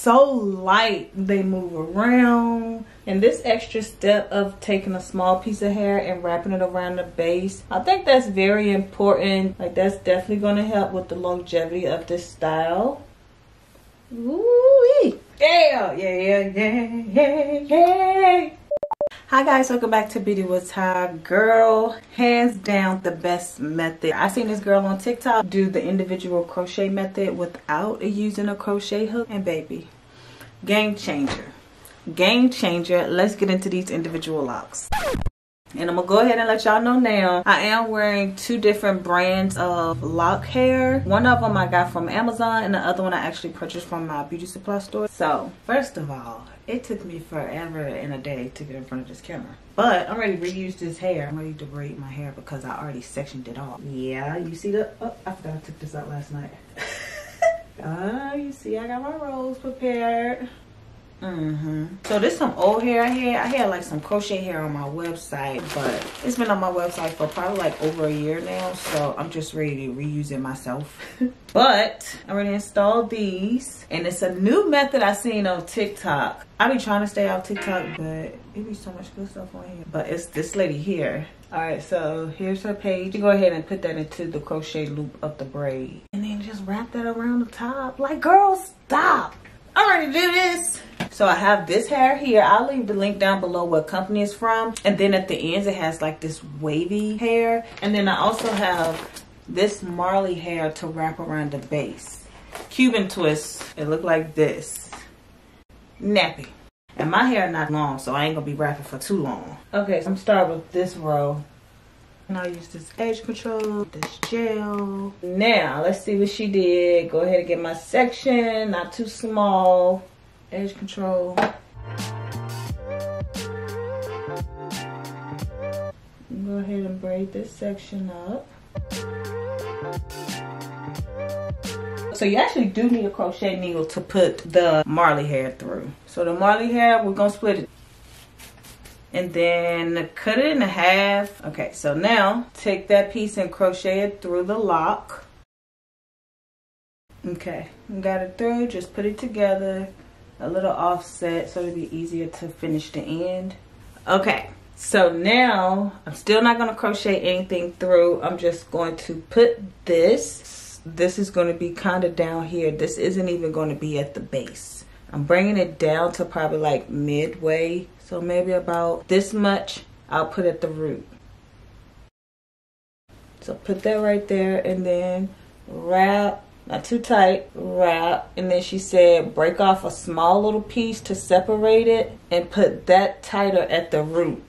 so light. They move around. And this extra step of taking a small piece of hair and wrapping it around the base, I think that's very important. Like, that's definitely going to help with the longevity of this style. Ooh-wee. Yeah, yeah, yeah, yeah, yeah. Hi guys, welcome back to Beauty with Ty. Girl, hands down the best method. I seen this girl on TikTok do the individual crochet method without using a crochet hook, and baby, game changer. Game changer. Let's get into these individual locks. And I'm gonna go ahead and let y'all know now, I am wearing two different brands of lock hair. One of them I got from Amazon, and the other one I actually purchased from my beauty supply store. So first of all, it took me forever and a day to get in front of this camera, but I'm ready to reuse this hair. I'm ready to braid my hair because I already sectioned it off. Yeah, you see the, oh, I forgot I took this out last night. You see I got my rolls prepared. So this some old hair I had like some crochet hair on my website, but it's been on my website for probably like over a year now, so I'm just ready to reuse it myself. But I already installed these, and it's a new method I seen on TikTok. I be trying to stay off TikTok, but it be so much good stuff on here. But it's this lady here. All right, so here's her page. You go ahead and put that into the crochet loop of the braid, and then just wrap that around the top. Like, girl, stop. I'm ready to do this. So I have this hair here. I'll leave the link down below what company it's from. And then at the ends it has like this wavy hair. And then I also have this Marley hair to wrap around the base. Cuban twist. It look like this. Nappy. And my hair not long, so I ain't gonna be wrapping for too long. Okay, so I'm starting with this row. And I'll use this edge control, this gel. Now, let's see what she did. Go ahead and get my section, not too small. Edge control. Go ahead and braid this section up. So you actually do need a crochet needle to put the Marley hair through. So the Marley hair, we're gonna split it. And then cut it in half. Okay, so now take that piece and crochet it through the lock. Okay, got it through, just put it together. A little offset so it'll be easier to finish the end. Okay, so now I'm still not gonna crochet anything through. I'm just going to put this. This is gonna be kind of down here. This isn't even gonna be at the base. I'm bringing it down to probably like midway. So maybe about this much I'll put at the root. So put that right there and then wrap. Not too tight, wrap. And then she said break off a small little piece to separate it and put that tighter at the root.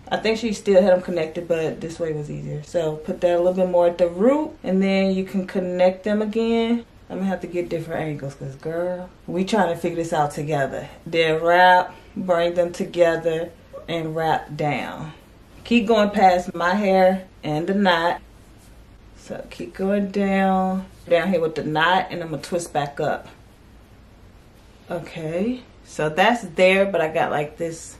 I think she still had them connected, but this way was easier. So put that a little bit more at the root, and then you can connect them again. I'm gonna have to get different angles because, girl, we trying to figure this out together. Then wrap, bring them together, and wrap down. Keep going past my hair and the knot. So keep going down here with the knot, and I'm gonna twist back up. Okay, so that's there, but I got like this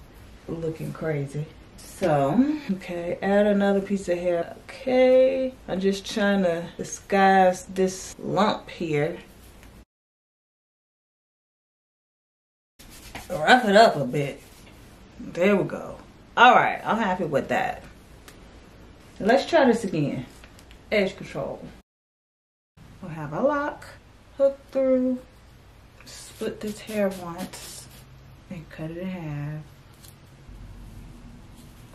looking crazy. So, okay, add another piece of hair. Okay, I'm just trying to disguise this lump here. Rough it up a bit. There we go. All right, I'm happy with that. Let's try this again. Edge control. We'll have a lock, hook through, split this hair once, and cut it in half.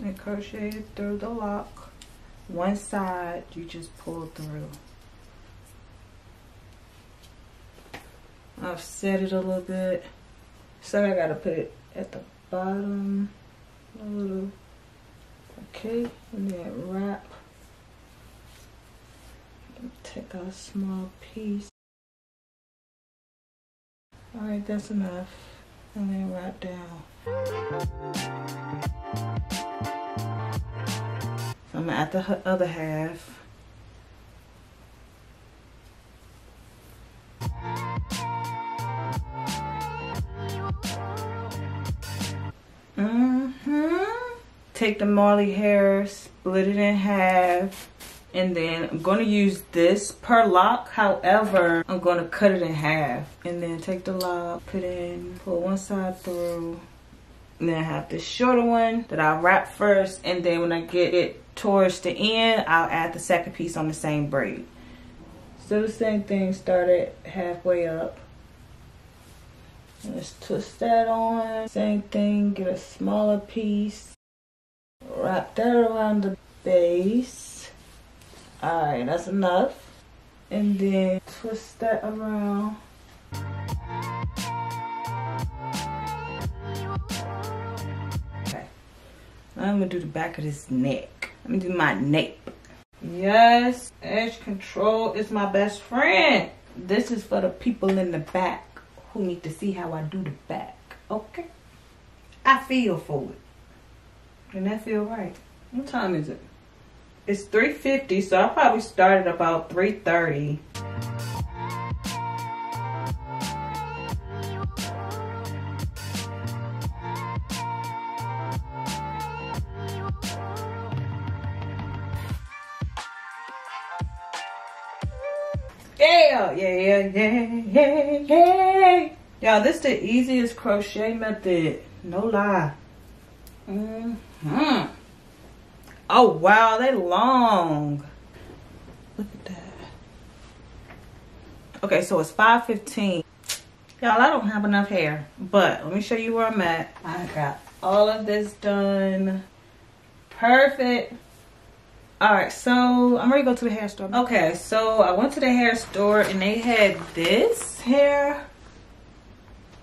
And crochet it through the lock. One side you just pull through. I've set it a little bit. So I gotta put it at the bottom a little. Okay, and then wrap. Take a small piece. All right, that's enough. And then wrap down. So I'm at the other half. Take the Marley hair, split it in half, And then I'm going to use this per lock. However, I'm going to cut it in half. And then take the lock, put in, pull one side through. And then I have this shorter one that I'll wrap first. And then when I get it towards the end, I'll add the second piece on the same braid. So the same thing, start it halfway up. Let's twist that on. Same thing, get a smaller piece. Wrap that around the base. Alright, that's enough. And then twist that around. Okay. Now I'm gonna do the back of this neck. Let me do my nape. Yes, edge control is my best friend. This is for the people in the back who need to see how I do the back. Okay? I feel for it. And that feel right. What time is it? It's 3:50, so I probably started about 3:30. Yeah. Y'all, this is the easiest crochet method. No lie. Oh, wow, they long. Look at that. Okay, so it's 5:15. Y'all, I don't have enough hair, but let me show you where I'm at. I got all of this done. Perfect. Alright, so I'm ready to go to the hair store. Okay, so I went to the hair store and they had this hair.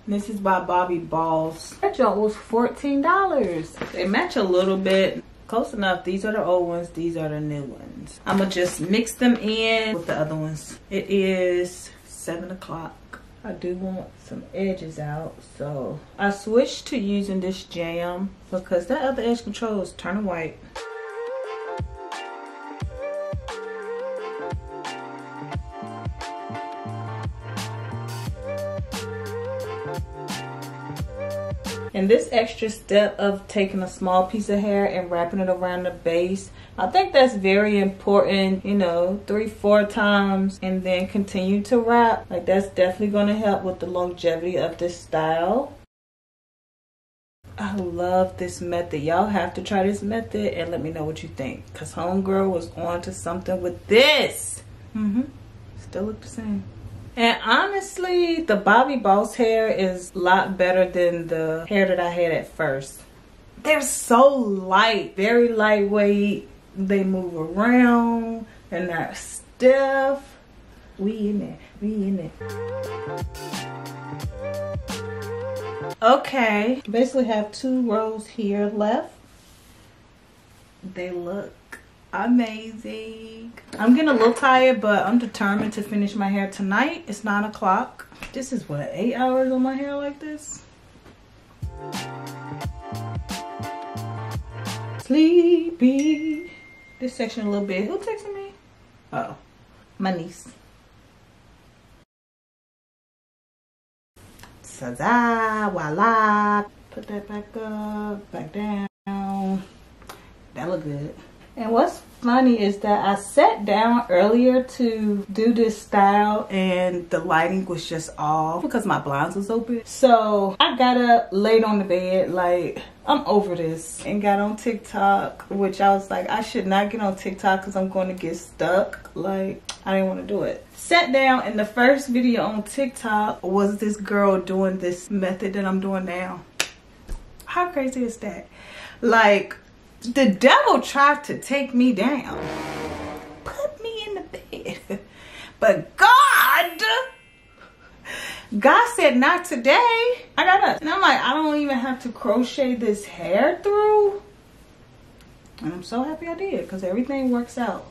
This is by Bobby Balls. That joint was $14. They match a little bit. Close enough. These are the old ones. These are the new ones. I'm going to just mix them in with the other ones. It is 7 o'clock. I do want some edges out. So I switched to using this jam because that other edge control is turning white. And this extra step of taking a small piece of hair and wrapping it around the base, I think that's very important, you know, 3-4 times and then continue to wrap. Like, that's definitely going to help with the longevity of this style. I love this method. Y'all have to try this method and let me know what you think, because homegirl was on to something with this. Still look the same. And honestly, the Bobby Boss hair is a lot better than the hair that I had at first. They're so light, very lightweight. They move around and they're stiff. We in there. Okay, basically have 2 rows here left. They look amazing. I'm getting a little tired, but I'm determined to finish my hair tonight. It's 9 o'clock. This is what, 8 hours on my hair like this? Sleepy. This section a little bit. Who texted me? Oh, my niece. Ta-da, voila. Put that back up, back down. That look good. And what's funny is that I sat down earlier to do this style and the lighting was just off because my blinds was open. So I got up, laid on the bed, like, I'm over this, and got on TikTok, which I was like, I should not get on TikTok because I'm going to get stuck. Like, I didn't want to do it. Sat down, and the first video on TikTok was this girl doing this method that I'm doing now. How crazy is that? Like, the devil tried to take me down, put me in the bed, but God said not today. I got up and I'm like, I don't even have to crochet this hair through, and I'm so happy I did because everything works out.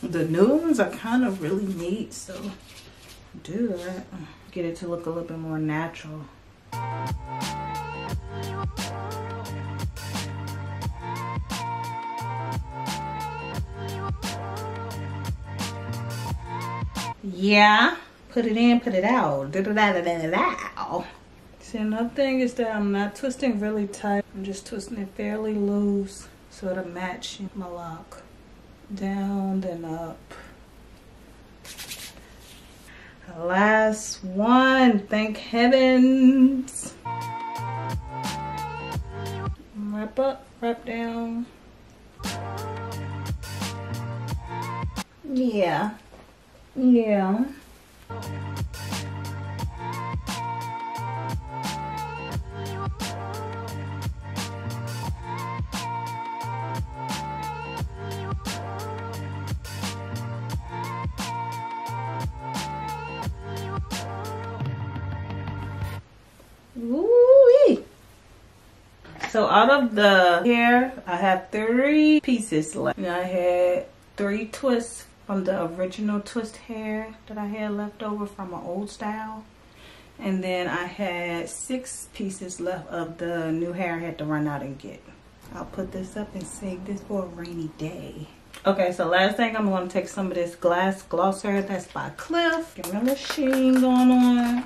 The new ones are kind of really neat, so do that. Get it to look a little bit more natural. Yeah, put it in, put it out. See, another thing is that I'm not twisting really tight. I'm just twisting it fairly loose so it'll match my lock. down, then up. Last one, thank heavens. Wrap up, wrap down. Yeah. Woo-wee. So out of the hair, I have 3 pieces left. And I had 3 twists from the original twist hair that I had left over from my old style. And then I had 6 pieces left of the new hair I had to run out and get. I'll put this up and save this for a rainy day. Okay, so last thing, I'm going to take some of this glass glosser that's by Cliff. Get my little sheen going on.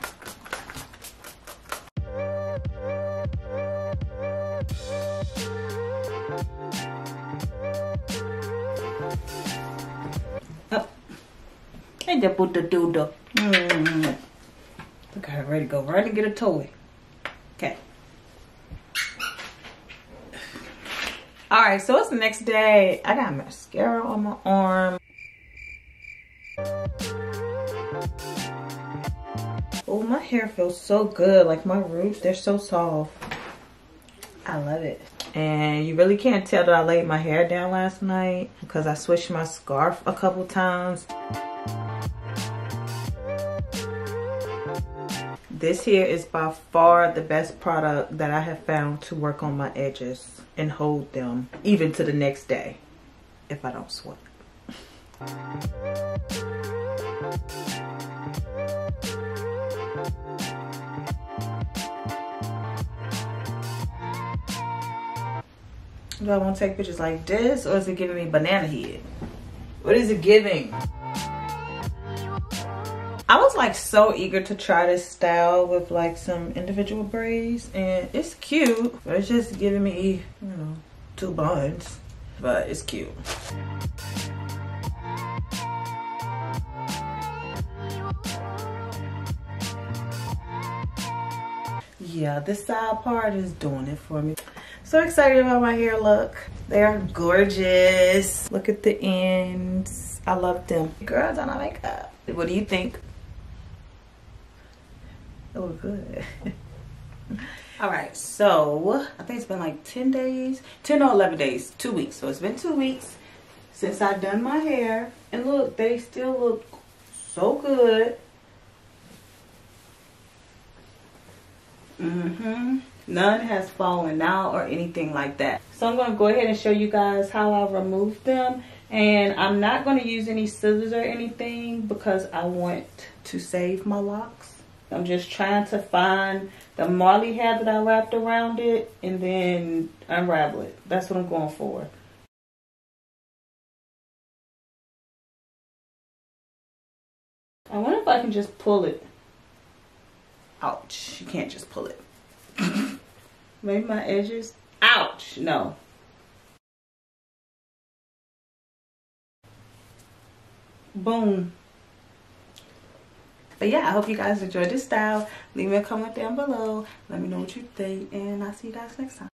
Ain't that put the doodle? Look at her ready to go right and get a toy. Okay. Alright, so it's the next day. I got mascara on my arm. Oh, my hair feels so good. Like my roots, they're so soft. I love it. And you really can't tell that I laid my hair down last night because I switched my scarf a couple times. This here is by far the best product that I have found to work on my edges and hold them even to the next day if I don't sweat. Do I want to take pictures like this, or is it giving me banana head? What is it giving? I was like so eager to try this style with like some individual braids, and it's cute, but it's just giving me, you know, 2 buns, but it's cute. Yeah, this side part is doing it for me. So excited about my hair look. They are gorgeous. Look at the ends. I love them. Girls on my makeup. What do you think? Oh, good. All right, so I think it's been like 10 days, 10 or 11 days, 2 weeks. So it's been 2 weeks since I've done my hair, and look, they still look so good. None has fallen out or anything like that. So I'm going to go ahead and show you guys how I removed them, and I'm not going to use any scissors or anything because I want to save my locks. I'm just trying to find the Marley hair that I wrapped around it and then unravel it. That's what I'm going for. I wonder if I can just pull it. Ouch, you can't just pull it. Maybe my edges. Ouch, no. Boom. But yeah, I hope you guys enjoyed this style. Leave me a comment down below. Let me know what you think, and I'll see you guys next time.